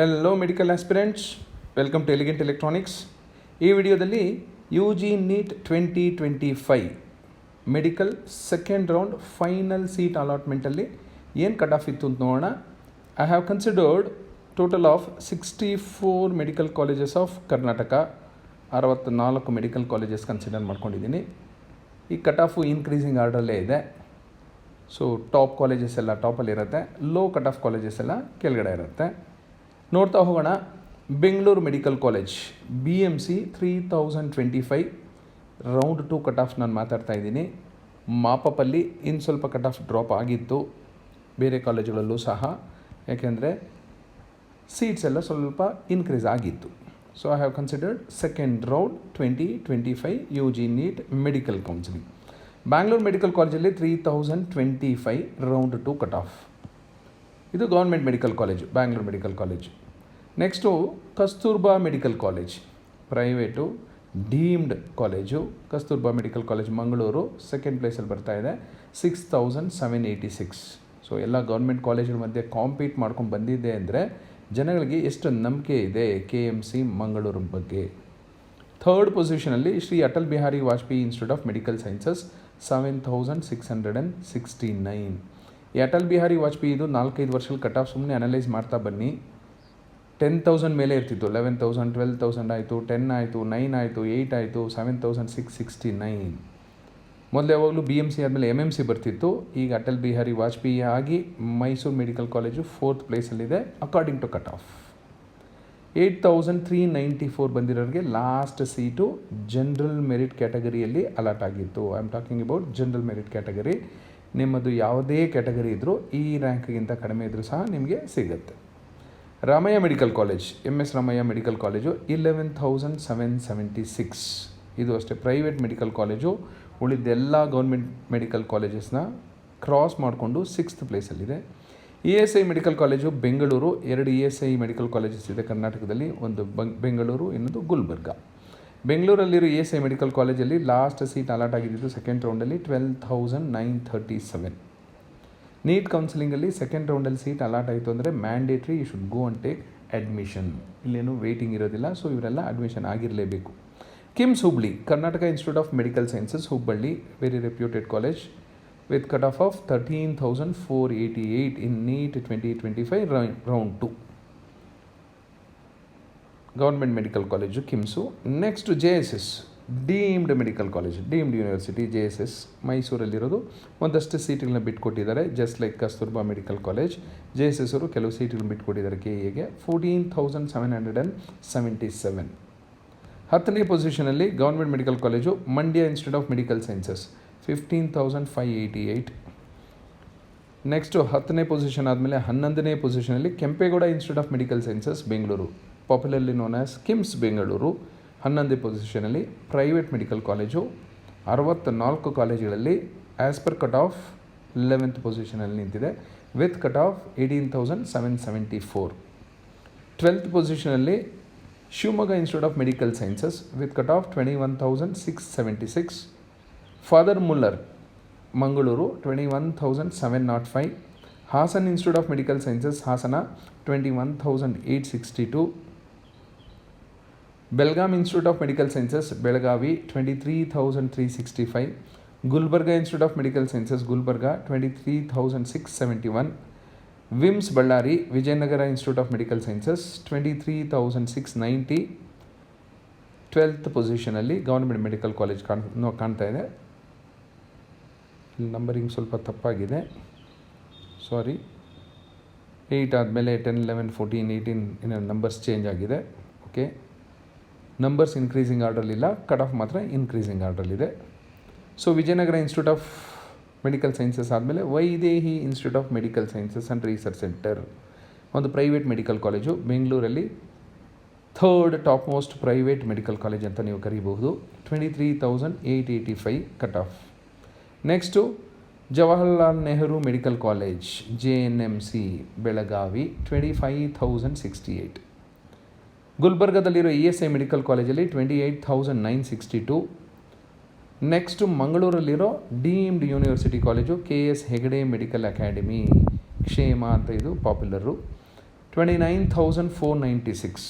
Hello medical aspirants, welcome to Elegant Electronics. ಈ ವಿಡಿಯೋದಲ್ಲಿ U G NEET 2025 medical second round final seat ಅಲಾಟ್ಮೆಂಟಲ್ಲಿ ಏನು cut off ಇತ್ತು ಅಂತ ನೋಡೋಣ. I have considered total of 64 medical colleges of Karnataka. 64 medical colleges consider ಮಾಡ್ಕೊಂಡಿದ್ದೀನಿ. ಈ cut off increasing ಆರ್ಡ್ರಲ್ಲೇ ಇದೆ. ಸೊ ಟಾಪ್ ಕಾಲೇಜಸ್ ಎಲ್ಲ ಟಾಪಲ್ಲಿರುತ್ತೆ, ಲೋ ಕಟ್ ಆಫ್ ಕಾಲೇಜಸ್ ಎಲ್ಲ ಕೆಳಗಡೆ ಇರುತ್ತೆ. ನೋಡ್ತಾ ಹೋಗೋಣ. Bengaluru medical college BMC 3025 round 2 cut off ನಾನು ಮಾತಾಡ್ತಾ ಇದ್ದೀನಿ. ಮಾಪಪ್ಪಲ್ಲಿ ಇನ್ನು ಸ್ವಲ್ಪ ಕಟ್ ಆಫ್ ಡ್ರಾಪ್ ಆಗಿತ್ತು, ಬೇರೆ ಕಾಲೇಜುಗಳಲ್ಲೂ ಸಹ, ಯಾಕೆಂದರೆ ಸೀಟ್ಸ್ ಎಲ್ಲ ಸ್ವಲ್ಪ ಇನ್ಕ್ರೀಸ್ ಆಗಿತ್ತು. So I have considered second round 2025 you G neat medical counselling. Bangalore medical ಕಾಲೇಜಲ್ಲಿ 3025 ರೌಂಡ್ 2 ಕಟ್ ಆಫ್. ಇದು government medical college, Bangalore medical college. Next Kasturba medical college, private deemed college. Kasturba medical college Mangaluru second ಪ್ಲೇಸಲ್ಲಿ ಬರ್ತಾ ಇದೆ, 6786. So ಎಲ್ಲ government ಕಾಲೇಜುಗಳ ಮಧ್ಯೆ compete ಮಾಡ್ಕೊಂಡು ಬಂದಿದೆ ಅಂದರೆ ಜನಗಳಿಗೆ ಎಷ್ಟು ನಂಬಿಕೆ ಇದೆ KMC ಮಂಗಳೂರು ಬಗ್ಗೆ. ಥರ್ಡ್ ಪೊಸಿಷನಲ್ಲಿ Shri Atal Bihari Vajpayee institute of medical sciences 7669. ಈ ಅಟಲ್ ಬಿಹಾರಿ ವಾಜಪೇಯಿ ಇದು 4-5 ವರ್ಷದ ಕಟ್ ಆಫ್ ಸುಮ್ಮನೆ ಅನಲೈಸ್ ಮಾಡ್ತಾ ಬನ್ನಿ. 10,000 ಮೇಲೆ ಇರ್ತಿತ್ತು, 11,000, 12,000 ಆಯಿತು, 10 ಆಯಿತು, 9 ಆಯಿತು, 8 ಆಯಿತು, 7,669. ಮೊದಲು ಯಾವಾಗಲೂ BMC ಆದಮೇಲೆ MMC ಬರ್ತಿತ್ತು. ಈಗ ಅಟಲ್ ಬಿಹಾರಿ ವಾಜಪೇಯಿ ಆಗಿ ಮೈಸೂರು ಮೆಡಿಕಲ್ ಕಾಲೇಜು 4th ಪ್ಲೇಸಲ್ಲಿದೆ ಅಕಾರ್ಡಿಂಗ್ ಟು ಕಟ್ ಆಫ್. 8,394 ಬಂದಿರೋರಿಗೆ ಲಾಸ್ಟ್ ಸೀಟು ಜನರಲ್ ಮೆರಿಟ್ ಕ್ಯಾಟಗರಿಯಲ್ಲಿ ಅಲಾಟ್ ಆಗಿತ್ತು. I am talking about general merit category. ನಿಮ್ಮದು ಯಾವುದೇ ಕ್ಯಾಟಗರಿ ಇದ್ದರೂ ಈ ರ್ಯಾಂಕ್ಗಿಂತ ಕಡಿಮೆ ಇದ್ದರೂ ಸಹ ನಿಮಗೆ ಸಿಗುತ್ತೆ. Ramaiah medical college, MS Ramaiah medical college 11,776. ಇದು ಅಷ್ಟೇ ಪ್ರೈವೇಟ್ ಮೆಡಿಕಲ್ ಕಾಲೇಜು. ಉಳಿದೆಲ್ಲ ಗೌರ್ಮೆಂಟ್ ಮೆಡಿಕಲ್ ಕಾಲೇಜಸ್ನ ಕ್ರಾಸ್ ಮಾಡಿಕೊಂಡು 6th ಪ್ಲೇಸಲ್ಲಿದೆ. ESI medical college Bengaluru, 2 ESI medical colleges ಇದೆ ಕರ್ನಾಟಕದಲ್ಲಿ, ಒಂದು ಬೆಂಗಳೂರು, ಇನ್ನೊಂದು ಗುಲ್ಬರ್ಗ. ಬೆಂಗಳೂರಲ್ಲಿರೋ ESI ಮೆಡಿಕಲ್ ಕಾಲೇಜಲ್ಲಿ ಲಾಸ್ಟ್ ಸೀಟ್ ಅಲಾಟ್ ಆಗಿದ್ದು ಸೆಕೆಂಡ್ ರೌಂಡಲ್ಲಿ 12,937. ನೀಟ್ ಕೌನ್ಸಿಲಿಂಗಲ್ಲಿ ಸೆಕೆಂಡ್ ರೌಂಡಲ್ಲಿ ಸೀಟ್ ಅಲಾಟ್ ಆಯಿತು ಅಂದರೆ mandatory you should go and take admission. ಇಲ್ಲೇನು ವೆಯ್ಟಿಂಗ್ ಇರೋದಿಲ್ಲ. ಸೊ ಇವರೆಲ್ಲ ಅಡ್ಮಿಷನ್ ಆಗಿರಲೇಬೇಕು. KIMS Hubballi, Karnataka institute of medical sciences Hubballi, very reputed college with cutoff of 13,488 in NEET 2025 round 2. Government medical college KIMSು. Next JSS deemed medical college, deemed university JSS ಮೈಸೂರಲ್ಲಿರೋದು. ಒಂದಷ್ಟು ಸೀಟ್ಗಳನ್ನ ಬಿಟ್ಕೊಟ್ಟಿದ್ದಾರೆ, just like Kasturba medical college. JSS ಅವರು ಕೆಲವು ಸೀಟ್ಗಳನ್ನ ಬಿಟ್ಕೊಟ್ಟಿದ್ದಾರೆ KEಗೆ. 14,777. 10ನೇ ಪೊಸಿಷನಲ್ಲಿ government medical college Mandya institute of medical sciences 15,588. Next 10ನೇ ಪೊಸಿಷನ್ ಆದಮೇಲೆ 11ನೇ ಪೊಸಿಷನಲ್ಲಿ Kempegowda institute of medical sciences Bengaluru, popularly known as KIMS Bengaluru. 11ನೇ ಪೊಸಿಷನಲ್ಲಿ ಪ್ರೈವೇಟ್ ಮೆಡಿಕಲ್ ಕಾಲೇಜು. 64 ಕಾಲೇಜುಗಳಲ್ಲಿ as per cut off 11th ಪೊಸಿಷನಲ್ಲಿ ನಿಂತಿದೆ ವಿತ್ ಕಟ್ ಆಫ್ 18,774. 12th ಪೊಸಿಷನಲ್ಲಿ Shivamogga institute of medical sciences with cut off 21,676. Father Muller Mangaluru 21,705. Hassan institute of medical sciences Hassan 21,862. Belgaum institute of medical sciences Belagavi 23,365. Gulbarga institute of medical sciences Gulbarga 23,671. VIMS Ballari Vijayanagara institute of medical sciences 23,690. 12th ಪೊಸಿಷನಲ್ಲಿ government medical college ಕಾಣ್ತಾ ಇದೆ. Numbering ಸ್ವಲ್ಪ ತಪ್ಪಾಗಿದೆ, ಸಾರಿ. 8 ಆದಮೇಲೆ 10, 11, 14, 18 ಇನ್ನೂ numbers change ಆಗಿದೆ. Okay, numbers increasing ಆರ್ಡ್ರಲ್ಲಿಲ್ಲ, cut off ಮಾತ್ರ increasing ಆರ್ಡ್ರಲ್ಲಿದೆ. So Vijayanagara institute of medical sciences ಆದಮೇಲೆ Vydehi institute of medical sciences and research centre, ಒಂದು ಪ್ರೈವೇಟ್ ಮೆಡಿಕಲ್ ಕಾಲೇಜು ಬೆಂಗಳೂರಲ್ಲಿ. Third top most private medical college ಅಂತ ನೀವು ಕರೀಬಹುದು. 23,885 cut off. Next Jawaharlal Nehru medical college JNMC Belagavi 25,068. ಗುಲ್ಬರ್ಗದಲ್ಲಿರೋ ESI ಮೆಡಿಕಲ್ ಕಾಲೇಜಲ್ಲಿ 28,962. ನೆಕ್ಸ್ಟು ಮಂಗಳೂರಲ್ಲಿರೋ deemed university college KS Hegde medical academy, ಕ್ಷೇಮ ಅಂತ ಇದು popular. 29,496.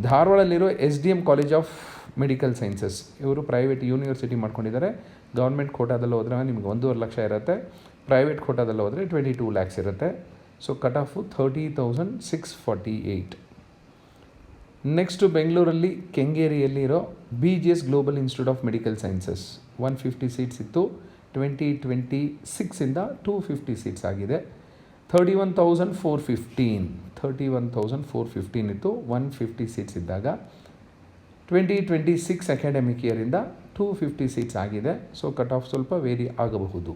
ಧಾರವಾಡಲ್ಲಿರೋ SDM college of medical sciences, ಇವರು ಪ್ರೈವೇಟ್ ಯೂನಿವರ್ಸಿಟಿ ಮಾಡ್ಕೊಂಡಿದ್ದಾರೆ. ಗೌರ್ಮೆಂಟ್ ಕೋಟಾದಲ್ಲಿ ಹೋದರೆ ನಿಮ್ಗೆ 1.5 ಲಕ್ಷ ಇರುತ್ತೆ, ಪ್ರೈವೇಟ್ ಕೋಟಾದಲ್ಲಿ ಹೋದರೆ 22 lakhs ಇರುತ್ತೆ. So cut off 30,648. ನೆಕ್ಸ್ಟು ಬೆಂಗಳೂರಲ್ಲಿ ಕೆಂಗೇರಿಯಲ್ಲಿರೋ BGS global institute of medical sciences 150 seats ಇತ್ತು. 2026ಇಂದ 250 ಸೀಟ್ಸ್ ಆಗಿದೆ. 31,415 ಇತ್ತು 150 ಸೀಟ್ಸ್ ಇದ್ದಾಗ. 2026 ಅಕಾಡೆಮಿಕ್ ಇಯರಿಂದ 250 ಸೀಟ್ಸ್ ಆಗಿದೆ. ಸೊ ಕಟ್ ಆಫ್ ಸ್ವಲ್ಪ ವೇರಿ ಆಗಬಹುದು.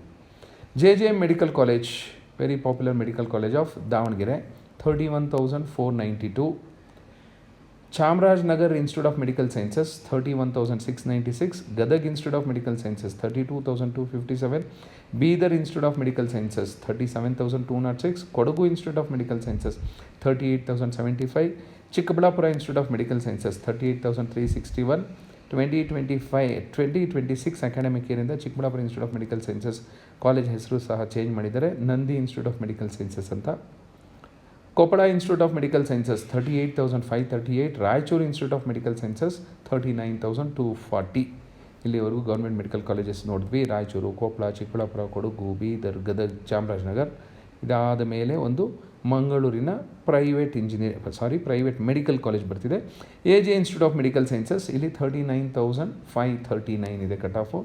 JJM medical college, very popular medical college of Davanagere, 31,492. Chamarajanagar institute of medical sciences 31,696. Gadag institute of medical sciences 32,257. Bidar institute of medical sciences 37,206. Kodagu institute of medical sciences 38,075. Chikkaballapura institute of medical sciences 38,361. 2026 academic ಇಯರಿಂದ Chikkaballapura institute of medical sciences college ಹೆಸರು ಸಹ change ಮಾಡಿದ್ದಾರೆ, Nandi institute of medical sciences ಅಂತ. Koppal institute of medical sciences 38,538. Raichur institute of medical sciences 39,240. ಇಲ್ಲಿವರೆಗೂ government medical colleges ನೋಡಿದ್ವಿ. ರಾಯಚೂರು, ಕೊಪ್ಪಳ, ಚಿಕ್ಕಬಳ್ಳಾಪುರ, ಕೊಡಗು, ಬೀದರ್, ಗದಗ್, ಚಾಮರಾಜನಗರ್. ಇದಾದ ಮೇಲೆ ಒಂದು ಮಂಗಳೂರಿನ ಪ್ರೈವೇಟ್ ಮೆಡಿಕಲ್ ಕಾಲೇಜ್ ಬರ್ತಿದೆ, AJ institute of medical sciences. ಇಲ್ಲಿ 39,539 ಇದೆ ಕಟ್ ಆಫು.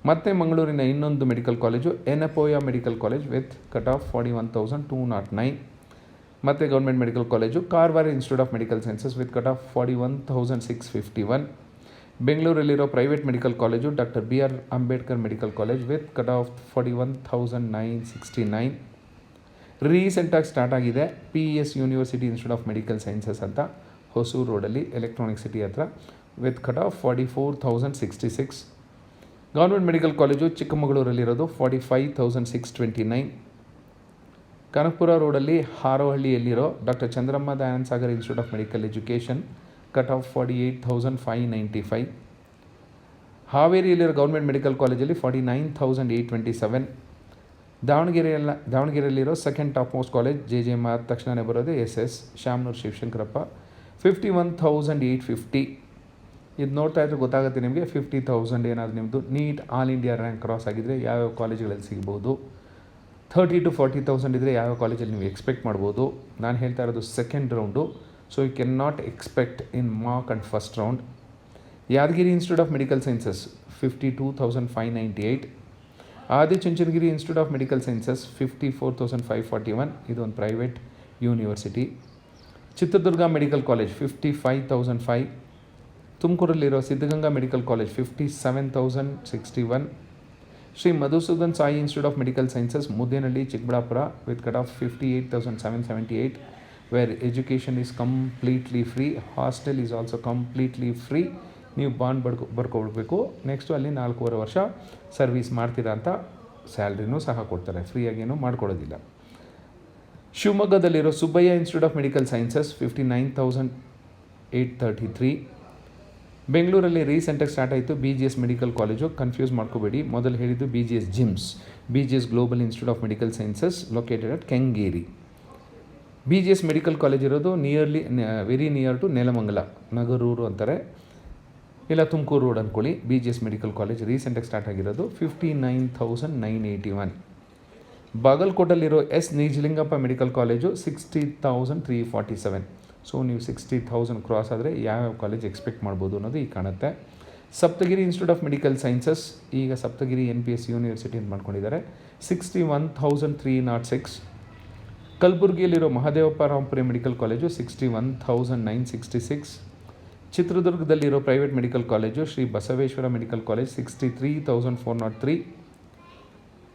ಮತ್ತು ಮಂಗಳೂರಿನ ಇನ್ನೊಂದು medical college Yenepoya medical college with cut off 41,209. ಮತ್ತು government medical college Karwar institute of medical sciences with cut off 41,651. ಬೆಂಗಳೂರಲ್ಲಿರೋ private medical college doctor BR Ambedkar medical college with cut off 41,969. ರೀಸೆಂಟಾಗಿ start ಆಗಿದೆ PES university institute of medical sciences ಅಂತ, ಹೊಸೂರು ರೋಡಲ್ಲಿ electronic city ಹತ್ರ, with cut off 44,066. Government medical college ಚಿಕ್ಕಮಗಳೂರಲ್ಲಿರೋದು 45,629. ಕನಕಪುರ ರೋಡಲ್ಲಿ ಹಾರೋಹಳ್ಳಿಯಲ್ಲಿರೋ doctor Chandramma Dayananda Sagar institute of medical education, cut off 48,595. ಹಾವೇರಿಯಲ್ಲಿರೋ government medical ಕಾಲೇಜಲ್ಲಿ 49,827. ದಾವಣಗೆರೆಯಲ್ಲಿರೋ second top most college JJM ಆದ ತಕ್ಷಣವೇ ಬರೋದು SS ಶಾಮನೂರು ಶಿವಶಂಕರಪ್ಪ, 51,850. ಇದು ನೋಡ್ತಾ ಇದ್ರೆ ಗೊತ್ತಾಗುತ್ತೆ ನಿಮಗೆ. 50,000 ಏನಾದರೂ ನಿಮ್ಮದು neat all India rank cross ಆಗಿದ್ದರೆ ಯಾವ್ಯಾವ ಕಾಲೇಜುಗಳಲ್ಲಿ ಸಿಗ್ಬೋದು, 30,000 to 40,000 ಇದ್ದರೆ ಯಾವ್ಯಾವ ಕಾಲೇಜಲ್ಲಿ ನೀವು ಎಕ್ಸ್ಪೆಕ್ಟ್ ಮಾಡ್ಬೋದು. ನಾನು ಹೇಳ್ತಾ ಇರೋದು second round, so you can not expect in mark and first round. Yadgiri institute of medical sciences 52,598. Adichunchanagiri institute of medical sciences 54,541. ಇದೊಂದು private university. Chitradurga medical college 55,005. ತುಮಕೂರಲ್ಲಿರೋ Siddaganga medical college 57,061. Shri Madhusudan Sai institute of medical sciences Muddenahalli, Chikkaballapura, with cut off 58,778, where education is completely free, hostel is also completely free. ನೀವು bond ಬರ್ಕೊಳ್ಬೇಕು. Next ಅಲ್ಲಿ 4.5 ವರ್ಷ service ಮಾಡ್ತೀರಾ ಅಂತ ಸ್ಯಾಲ್ರಿನೂ ಸಹ ಕೊಡ್ತಾರೆ, ಫ್ರೀಯಾಗೇನೂ ಮಾಡ್ಕೊಡೋದಿಲ್ಲ. ಶಿವಮೊಗ್ಗದಲ್ಲಿರೋ Subbaiah institute of medical sciences 59,833. ಬೆಂಗಳೂರಲ್ಲಿ ರೀಸೆಂಟಾಗಿ ಸ್ಟಾರ್ಟ್ ಆಯಿತು BGS ಮೆಡಿಕಲ್ ಕಾಲೇಜು, ಕನ್ಫ್ಯೂಸ್ ಮಾಡ್ಕೋಬೇಡಿ. ಮೊದಲು ಹೇಳಿದ್ದು BGS GIMS, BGS global institute of medical sciences located at Kengeri. BGS medical college ಇರೋದು very near to Nelamangala, Nagarur ಅಂತಾರೆ, ಇಲ್ಲ ತುಮಕೂರು ರೋಡ್ ಅಂದ್ಕೊಳ್ಳಿ. BGS ಮೆಡಿಕಲ್ ಕಾಲೇಜ್ ರೀಸೆಂಟಾಗಿ ಸ್ಟಾರ್ಟ್ ಆಗಿರೋದು 59,981. ಬಾಗಲಕೋಟಲ್ಲಿರೋ S Nijalingappa medical college 60,347. So ನೀವು 60,000 ಕ್ರಾಸ್ ಆದರೆ ಯಾವ್ಯಾವ ಕಾಲೇಜ್ ಎಕ್ಸ್ಪೆಕ್ಟ್ ಮಾಡ್ಬೋದು ಅನ್ನೋದು ಈಗ ಕಾಣುತ್ತೆ. Saptagiri institute of medical sciences, ಈಗ ಸಪ್ತಗಿರಿ NPS ಯೂನಿವರ್ಸಿಟಿ ಅಂತ ಮಾಡ್ಕೊಂಡಿದ್ದಾರೆ, 61,306. ಕಲಬುರಗಿಯಲ್ಲಿರೋ ಮಹದೇವಪ್ಪ ರಾಂಪುರಿ ಮೆಡಿಕಲ್ ಕಾಲೇಜು 61,966. ಚಿತ್ರದುರ್ಗದಲ್ಲಿರೋ private medical college Shri Basaveshwara medical college 63,403.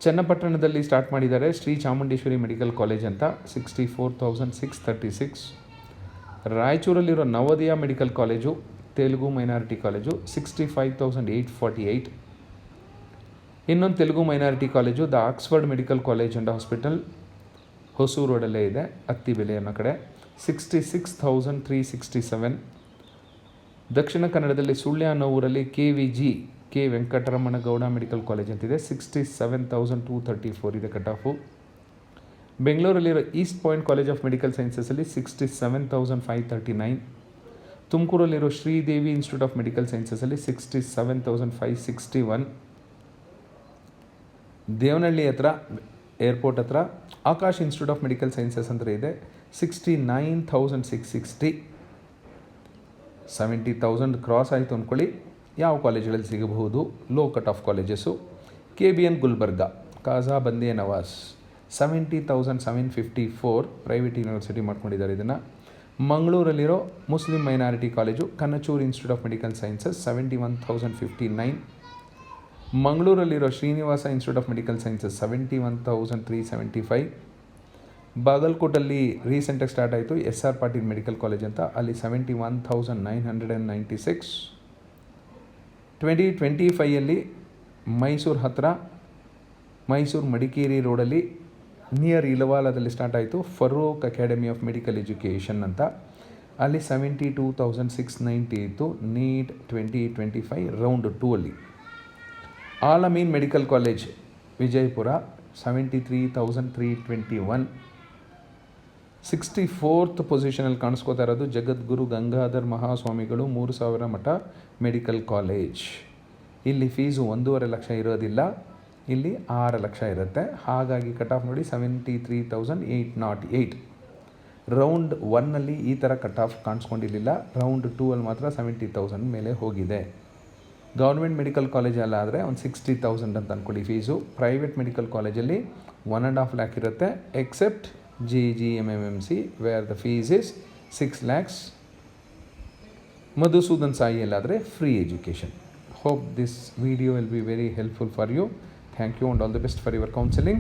ಚನ್ನಪಟ್ಟಣದಲ್ಲಿ ಸ್ಟಾರ್ಟ್ ಮಾಡಿದ್ದಾರೆ ಶ್ರೀ ಚಾಮುಂಡೇಶ್ವರಿ ಮೆಡಿಕಲ್ ಕಾಲೇಜ್ ಅಂತ, 64,636. ರಾಯಚೂರಲ್ಲಿರೋ Navodaya medical college Telugu minority college 65,848. ಇನ್ನೊಂದು Telugu minority college the Oxford medical college and hospital, Hosur ರೋಡಲ್ಲೇ ಇದೆ, ಅತ್ತಿಬೆಲೆ ಅನ್ನೋ ಕಡೆ, 66,367. ದಕ್ಷಿಣ ಕನ್ನಡದಲ್ಲಿ ಸುಳ್ಯ ಅನ್ನೋ ಊರಲ್ಲಿ KVG K Venkataramana Gowda medical college ಅಂತಿದೆ, 67,234 ಇದೆ ಕಟ್ ಆಫು. ಬೆಂಗಳೂರಲ್ಲಿರೋ east point college of medical ಸೈನ್ಸಸಲ್ಲಿ 67,539. ತುಮಕೂರಲ್ಲಿರೋ ಶ್ರೀದೇವಿ ಇನ್ಸ್ಟಿಟ್ಯೂಟ್ ಆಫ್ ಮೆಡಿಕಲ್ ಸೈನ್ಸಸಲ್ಲಿ 67,561. ದೇವನಹಳ್ಳಿ ಹತ್ರ ಏರ್ಪೋರ್ಟ್ ಹತ್ರ Akash institute of medical sciences ಅಂತ ಇದೆ, 69,660. 70,000 ಕ್ರಾಸ್ ಆಯಿತು ಅಂದ್ಕೊಳ್ಳಿ. ಯಾವ ಕಾಲೇಜ್ಗಳಲ್ಲಿ ಸಿಗಬಹುದು? Low cut off colleges. KBN Gulbarga, Khaja Bande Nawaz 70,754 private university ಮಾಡ್ಕೊಂಡಿದ್ದಾರೆ ಇದನ್ನು. ಮಂಗಳೂರಲ್ಲಿರೋ Muslim minority college Kanachur institute of medical sciences 71,059. ಮಂಗಳೂರಲ್ಲಿರೋ Srinivasa institute of medical sciences 71,375. ಬಾಗಲಕೋಟಲ್ಲಿ ರೀಸೆಂಟಾಗಿ ಸ್ಟಾರ್ಟ್ ಆಯಿತು SR ಪಾಟೀಲ್ ಮೆಡಿಕಲ್ ಕಾಲೇಜ್ ಅಂತ, ಅಲ್ಲಿ 71,996. 2025ಯಲ್ಲಿ ಮೈಸೂರು ಹತ್ರ ಮೈಸೂರು ಮಡಿಕೇರಿ ರೋಡಲ್ಲಿ ನಿಯರ್ ಇಲವಾಲದಲ್ಲಿ ಸ್ಟಾರ್ಟ್ ಆಯಿತು Farooq academy of medical education ಅಂತ, ಅಲ್ಲಿ 72,690 ಇತ್ತು. ನೀಟ್ 2025 ರೌಂಡ್ 2 ಅಲ್ಲಿ. Al-Ameen medical college Vijayapura 73,321. 64th ಪೊಸಿಷನಲ್ಲಿ ಕಾಣಿಸ್ಕೋತಾ ಇರೋದು ಜಗದ್ಗುರು ಗಂಗಾಧರ್ ಮಹಾಸ್ವಾಮಿಗಳು 3,000 ಮಠ ಮೆಡಿಕಲ್ ಕಾಲೇಜ್. ಇಲ್ಲಿ ಫೀಸು 1.5 ಲಕ್ಷ ಇರೋದಿಲ್ಲ, ಇಲ್ಲಿ 6 ಲಕ್ಷ ಇರುತ್ತೆ. ಹಾಗಾಗಿ ಕಟ್ ಆಫ್ ನೋಡಿ 73,808. ರೌಂಡ್ 1ನಲ್ಲಿ ಈ ಥರ ಕಟ್ ಆಫ್ ಕಾಣಿಸ್ಕೊಂಡಿರಲಿಲ್ಲ, ರೌಂಡ್ 2ಅಲ್ಲಿ ಮಾತ್ರ 70,000 ಮೇಲೆ ಹೋಗಿದೆ. ಗೌರ್ಮೆಂಟ್ ಮೆಡಿಕಲ್ ಕಾಲೇಜಲ್ಲಾದರೆ ಒಂದು 60,000 ಅಂತ ಅಂದ್ಕೊಳ್ಳಿ ಫೀಸು. ಪ್ರೈವೇಟ್ ಮೆಡಿಕಲ್ ಕಾಲೇಜಲ್ಲಿ 1.5 lakh ಇರುತ್ತೆ, except GGMMC where the fees is 6 lakhs. Madhusudan ಸಾಯಿಯಲ್ಲಾದರೆ free education. Hope this video will be very helpful for you. Thank you and all the best for your counseling.